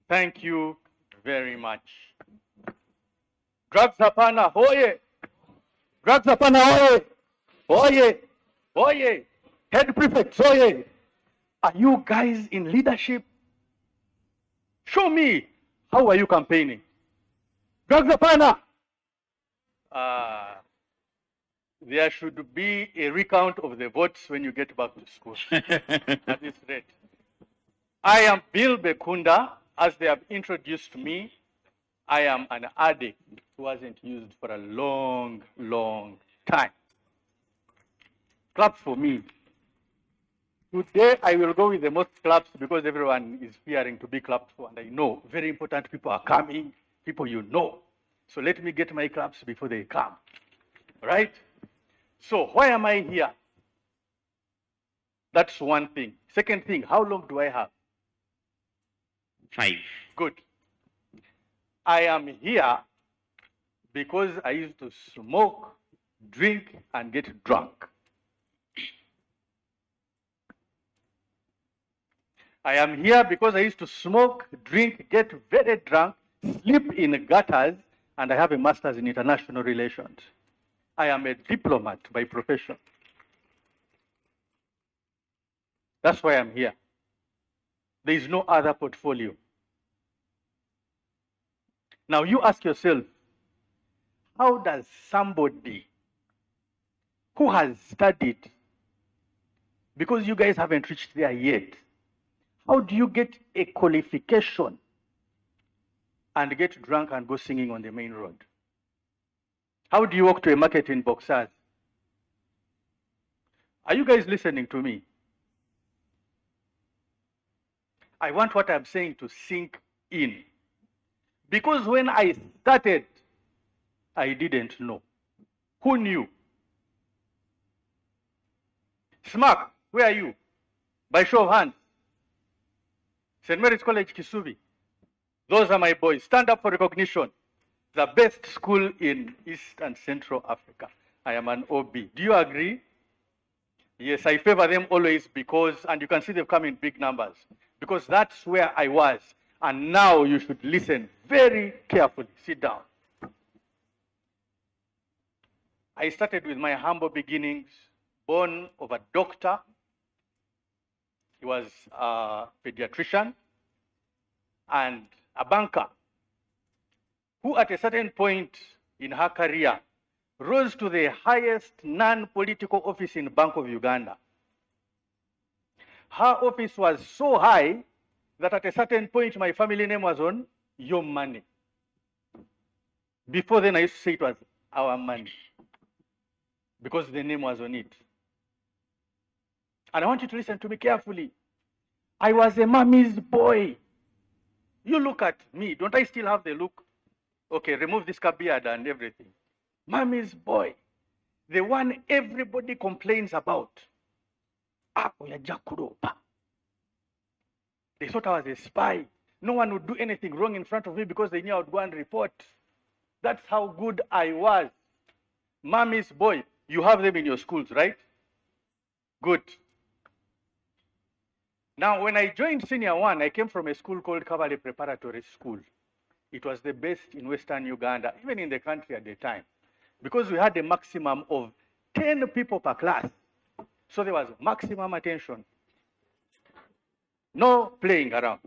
Thank you very much. Drugs hapana, hoye! Drugs hapana, hoye! Hoye! Hoye! Head prefects, hoye! Are you guys in leadership? Show me. How are you campaigning? Drugs hapana! There should be a recount of the votes when you get back to school at this rate. I am Bill Bekunda. As they have introduced me, I am an addict who hasn't used for a long, long time. Claps for me. Today I will go with the most claps because everyone is fearing to be clapped for, and I know very important people are coming, people you know. So let me get my claps before they come. All right? So why am I here? That's one thing. Second thing, how long do I have? 5. Good. I am here because I used to smoke, drink, and get drunk. I am here because I used to smoke, drink, get very drunk, sleep in gutters, and I have a master's in international relations. I am a diplomat by profession. That's why I'm here. There is no other portfolio. Now you ask yourself, how does somebody who has studied, because you guys haven't reached there yet, how do you get a qualification and get drunk and go singing on the main road? How do you walk to a market in Boxers? Are you guys listening to me? I want what I'm saying to sink in. Because when I started, I didn't know. Who knew? Smack, where are you? By show of hands. St. Mary's College, Kisubi. Those are my boys. Stand up for recognition. The best school in East and Central Africa. I am an OB. Do you agree? Yes, I favor them always because, and you can see they've come in big numbers, because that's where I was. And now you should listen very carefully. Sit down. I started with my humble beginnings, born of a doctor. He was a pediatrician and a banker who at a certain point in her career rose to the highest non-political office in Bank of Uganda. Her office was so high that at a certain point my family name was on Your Money. Before then I used to say it was Our Money because the name was on it. And I want you to listen to me carefully. I was a mommy's boy. You look at me. Don't I still have the look? Okay, remove this beard and everything. Mommy's boy. The one everybody complains about. They thought I was a spy. No one would do anything wrong in front of me because they knew I would go and report. That's how good I was. Mommy's boy. You have them in your schools, right? Good. Now, when I joined Senior 1, I came from a school called Cavalry Preparatory School. It was the best in Western Uganda, even in the country at the time, because we had a maximum of 10 people per class. So there was maximum attention. No playing around.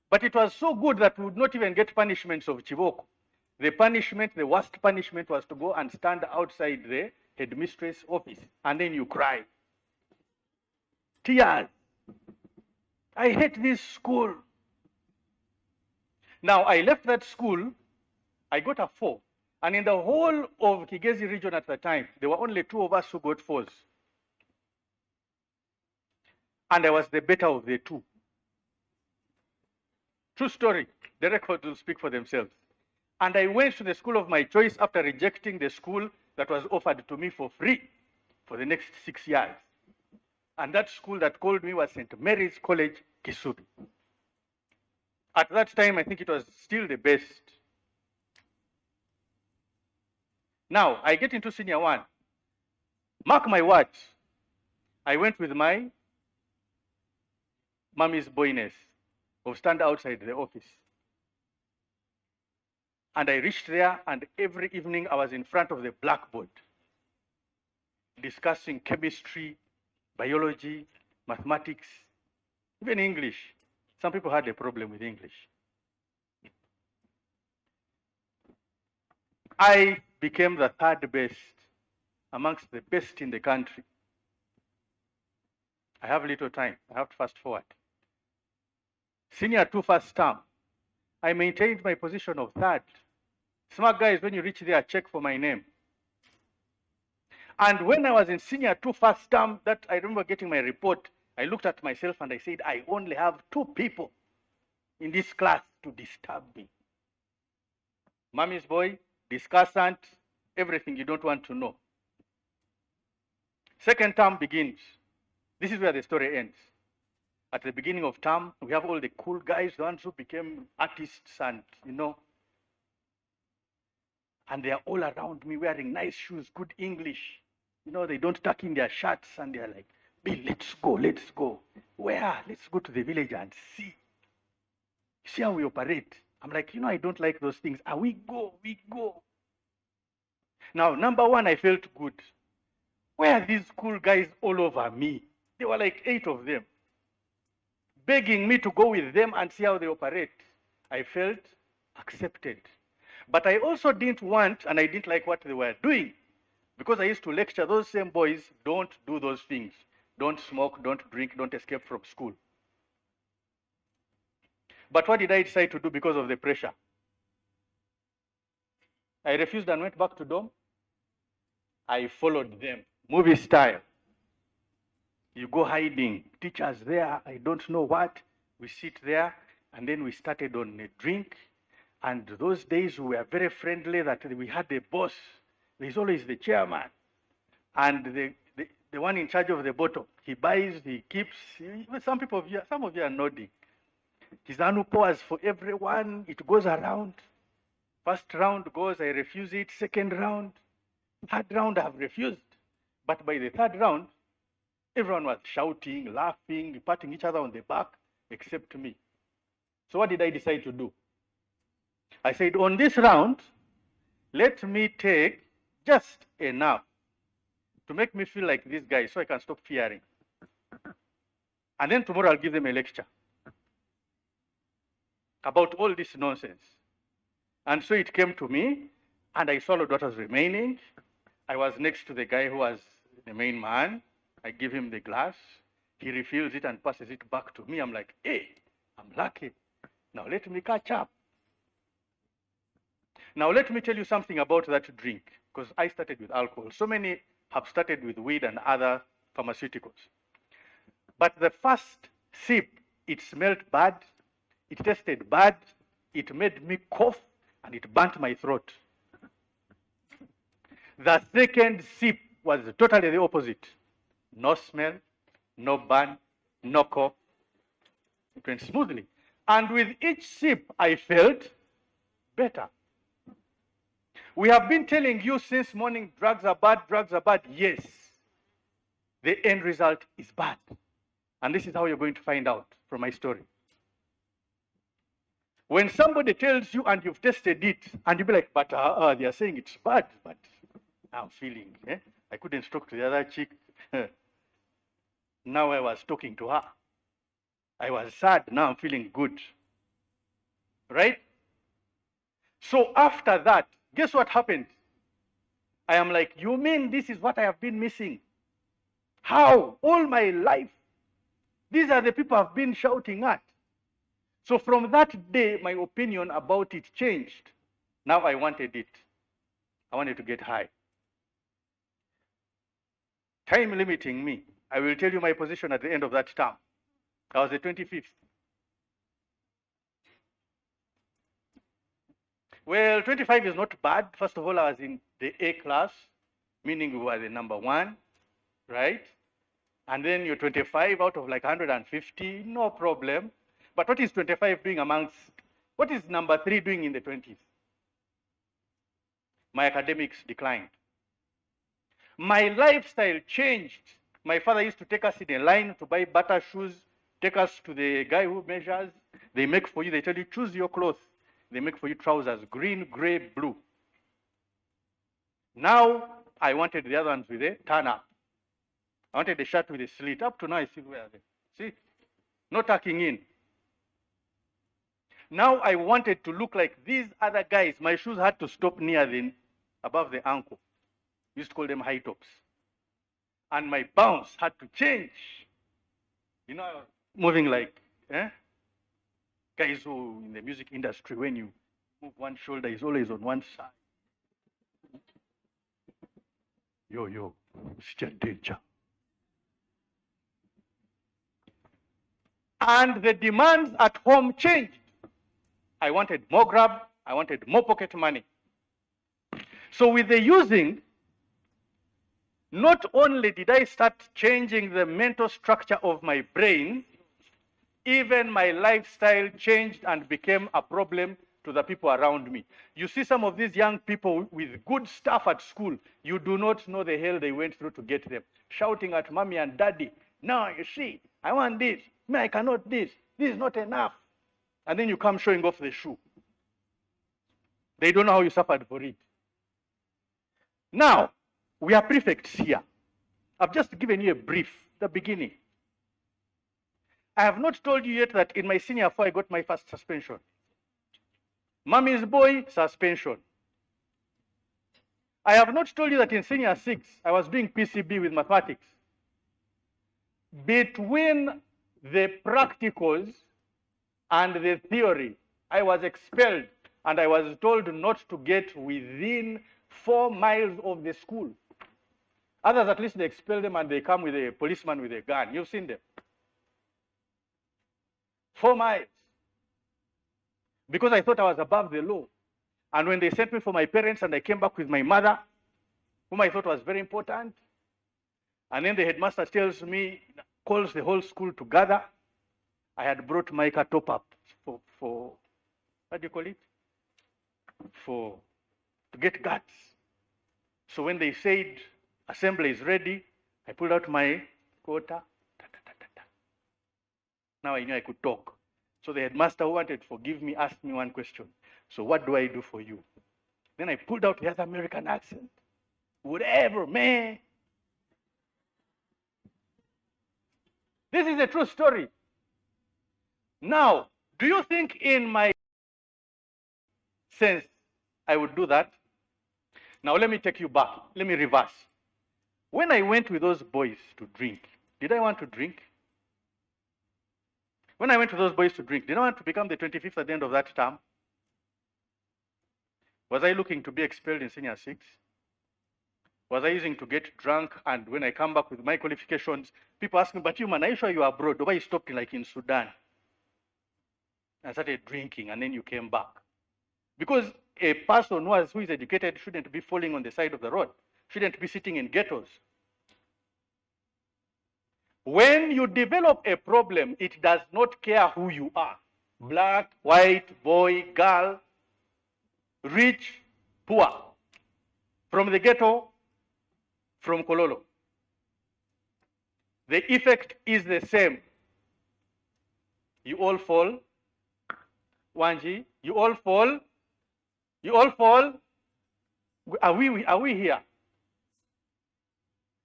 But it was so good that we would not even get punishments of Chiboko. The punishment, the worst punishment, was to go and stand outside the headmistress' office, and then you cry. Tears. I hate this school. Now, I left that school, I got a 4. And in the whole of Kigezi region at the time, there were only 2 of us who got 4s. And I was the better of the 2. True story. The records will speak for themselves. And I went to the school of my choice after rejecting the school that was offered to me for free for the next 6 years. And that school that called me was St. Mary's College, Kisubi. At that time, I think it was still the best. Now, I get into Senior 1. Mark my words. I went with my mommy's boyness. or stand outside the office. And I reached there, and every evening I was in front of the blackboard discussing chemistry, biology, mathematics, even English. Some people had a problem with English. I became the third best amongst the best in the country. I have little time. I have to fast forward. Senior 2 first term, I maintained my position of third. Smart guys, when you reach there, check for my name. And when I was in senior 2 first term, that I remember getting my report, I looked at myself and I said, I only have 2 people in this class to disturb me. Mommy's boy, discussant, everything you don't want to know. Second term begins. This is where the story ends. At the beginning of term, we have all the cool guys, the ones who became artists and, and they are all around me wearing nice shoes, good English. They don't tuck in their shirts and they're like, Bill, let's go, let's go. Where? Let's go to the village and see. See how we operate. I'm like, I don't like those things. We go. Now, number one, I felt good. Where are these cool guys all over me? There were like 8 of them, begging me to go with them and see how they operate. I felt accepted. But I also didn't want, and I didn't like what they were doing, because I used to lecture those same boys, don't do those things. Don't smoke, don't drink, don't escape from school. But what did I decide to do because of the pressure? I refused and went back to dorm. I followed them, movie style. You go hiding, teachers there, I don't know what. We sit there, and then we started on a drink. And those days we were very friendly that we had the boss. There's always the chairman. And the one in charge of the bottle. He buys, he keeps. Some of you are nodding. His one who pours for everyone. It goes around. First round goes, I refuse it. Second round. Third round, I have refused. But by the third round, everyone was shouting, laughing, patting each other on the back, except me. So what did I decide to do? I said, on this round, let me take just enough to make me feel like this guy so I can stop fearing. And then tomorrow I'll give them a lecture about all this nonsense. And so it came to me, and I swallowed what was remaining. I was next to the guy who was the main man. I give him the glass. He refills it and passes it back to me. I'm like, hey, I'm lucky. Now let me catch up. Now let me tell you something about that drink, because I started with alcohol. So many have started with weed and other pharmaceuticals. But the first sip, it smelled bad, it tasted bad, it made me cough, and it burnt my throat. The second sip was totally the opposite. No smell, no burn, no cough. It went smoothly. And with each sip, I felt better. We have been telling you since morning, drugs are bad, drugs are bad. Yes, the end result is bad. And this is how you're going to find out from my story. When somebody tells you and you've tested it, and you'll be like, but they are saying it's bad, but I'm feeling, I couldn't talk to the other chick. Now I was talking to her. I was sad, now I'm feeling good. Right? So after that, guess what happened? I am like, you mean this is what I have been missing? How? All my life. These are the people I've been shouting at. So from that day, my opinion about it changed. Now I wanted it. I wanted to get high. Time limiting me. I will tell you my position at the end of that term. I was the 25th. Well, 25 is not bad. First of all, I was in the A class, meaning we were the number 1, right? And then you're 25 out of like 150, no problem. But what is 25 doing amongst, what is number 3 doing in the 20s? My academics declined. My lifestyle changed. My father used to take us in a line to buy butter shoes take us to the guy who measures. They make for you, they tell you, choose your clothes. They make for you trousers, green, gray, blue. Now, I wanted the other ones with a turn up. I wanted the shirt with a slit. Up to now, I still wear them. See? No tucking in. Now, I wanted to look like these other guys. My shoes had to stop near above the ankle. We used to call them high tops. And my bounce had to change. You know, moving like guys who in the music industry, when you move one shoulder, is always on one side. Yo, still danger. And the demands at home changed. I wanted more grab, I wanted more pocket money. So with the using, not only did I start changing the mental structure of my brain, even my lifestyle changed and became a problem to the people around me. You see some of these young people with good stuff at school, you do not know the hell they went through to get them. Shouting at mommy and daddy, no, you see, I want this, me, I cannot this is not enough. And then you come showing off the shoe. They don't know how you suffered for it. Now, we are prefects here. I've just given you a brief, the beginning. I have not told you yet that in my senior 4, I got my first suspension. Mommy's boy, suspension. I have not told you that in senior 6, I was doing PCB with mathematics. Between the practicals and the theory, I was expelled and I was told not to get within 4 miles of the school. Others, at least they expel them and they come with a policeman with a gun. You've seen them. 4 miles. Because I thought I was above the law. And when they sent me for my parents and I came back with my mother, whom I thought was very important, and then the headmaster tells me, calls the whole school together, I had brought Micah top up for what do you call it? To get guts. So when they said assembly is ready, I pulled out my quota. Now I knew I could talk. So the headmaster who wanted to forgive me asked me one question. So what do I do for you? Then I pulled out the other American accent. Whatever, man. This is a true story. Now, do you think in my sense I would do that? Now let me take you back. Let me reverse. When I went with those boys to drink, did I want to drink? When I went with those boys to drink, did I want to become the 25th at the end of that term? Was I looking to be expelled in senior 6? Was I using to get drunk, and when I come back with my qualifications, people ask me, but you man, are you sure you are abroad? Why you stopped like in Sudan? I started drinking and then you came back. Because a person who is educated shouldn't be falling on the side of the road, shouldn't be sitting in ghettos. When you develop a problem, it does not care who you are. Black, white, boy, girl, rich, poor. From the ghetto, from Kololo. The effect is the same. You all fall. Wanji, you all fall. You all fall. Are we here?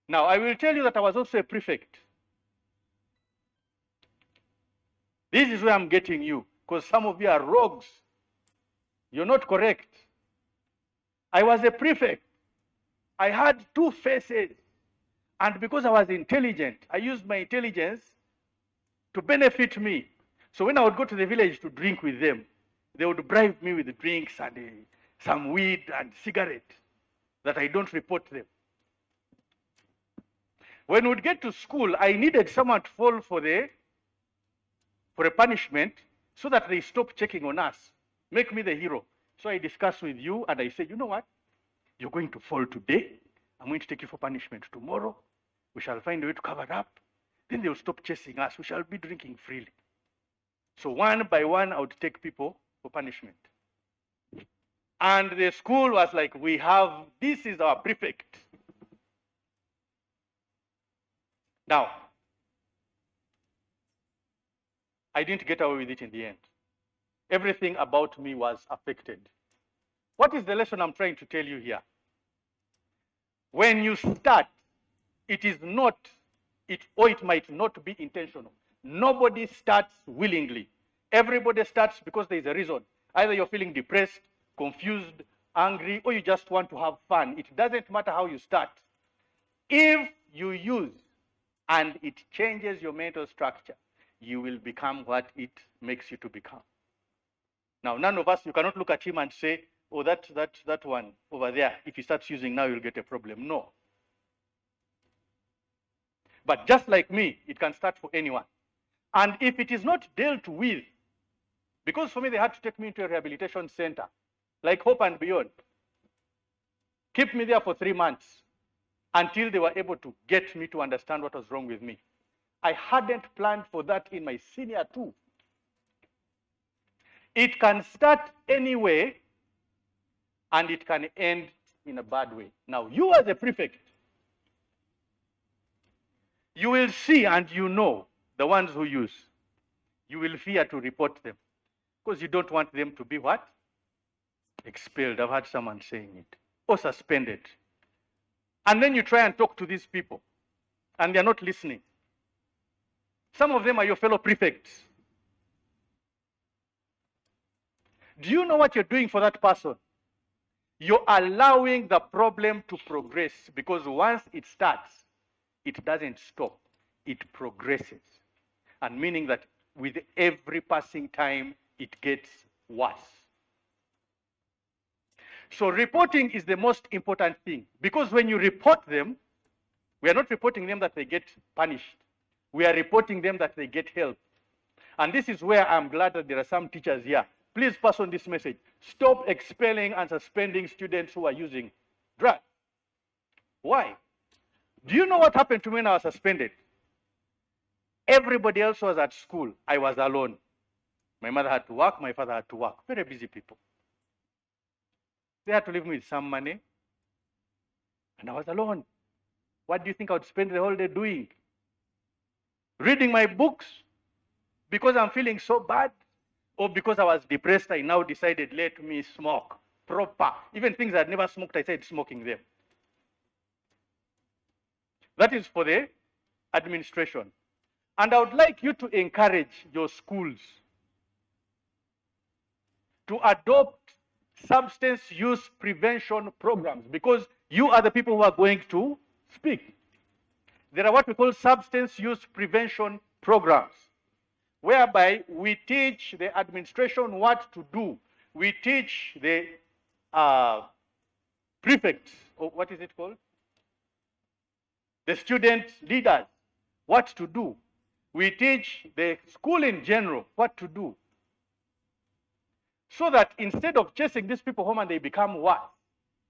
Now, I will tell you that I was also a prefect. This is where I'm getting you, because some of you are rogues. You're not correct. I was a prefect. I had 2 faces. And because I was intelligent, I used my intelligence to benefit me. So when I would go to the village to drink with them, they would bribe me with drinks and some weed and cigarette that I don't report them. When we'd get to school, I needed someone to fall for a punishment so that they stop checking on us, make me the hero. So I discuss with you and I say, you know what? You're going to fall today. I'm going to take you for punishment tomorrow. We shall find a way to cover it up. Then they'll stop chasing us. We shall be drinking freely. So one by one, I would take people for punishment. And the school was like, this is our prefect. Now, I didn't get away with it in the end. Everything about me was affected. What is the lesson I'm trying to tell you here? When you start, it is not, it might not be intentional. Nobody starts willingly. Everybody starts because there is a reason. Either you're feeling depressed, confused, angry, or you just want to have fun. It doesn't matter how you start. If you use and it changes your mental structure, you will become what it makes you to become. Now, none of us, you cannot look at him and say, oh, that one over there, if he starts using now, you'll get a problem. No. But just like me, it can start for anyone. And if it is not dealt with, because for me, they had to take me into a rehabilitation center, like Hope and Beyond, keep me there for 3 months until they were able to get me to understand what was wrong with me. I hadn't planned for that in my senior two. It can start anyway, and it can end in a bad way. Now, you as a prefect, you will see and you know the ones who use. You will fear to report them because you don't want them to be what? Expelled. I've had someone saying it. Or suspended. And then you try and talk to these people and they're not listening. Some of them are your fellow prefects. Do you know what you're doing for that person? You're allowing the problem to progress because once it starts, it doesn't stop. It progresses. And meaning that with every passing time, it gets worse. So reporting is the most important thing because when you report them, we are not reporting them that they get punished. We are reporting them that they get help. And this is where I'm glad that there are some teachers here. Please pass on this message. Stop expelling and suspending students who are using drugs. Why? Do you know what happened to me when I was suspended? Everybody else was at school. I was alone. My mother had to work. My father had to work. Very busy people. They had to leave me with some money. And I was alone. What do you think I would spend the whole day doing? Reading my books because I'm feeling so bad, or because I was depressed, I now decided, let me smoke proper. Even things I'd never smoked, I started smoking them. That is for the administration. And I would like you to encourage your schools to adopt substance use prevention programs because you are the people who are going to speak. There are what we call substance use prevention programs, whereby we teach the administration what to do. We teach the prefects, or what is it called? The student leaders what to do. We teach the school in general what to do. So that instead of chasing these people home and they become worse,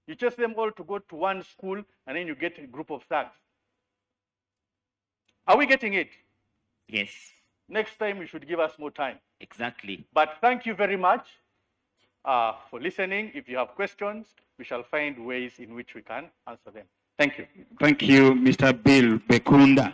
you chase them all to go to one school and then you get a group of thugs. Are we getting it? Yes, Next time you should give us more time. exactly. But thank you very much for listening. If you have questions, we shall find ways in which we can answer them. Thank you. Thank you, Mr. Bill Bekunda.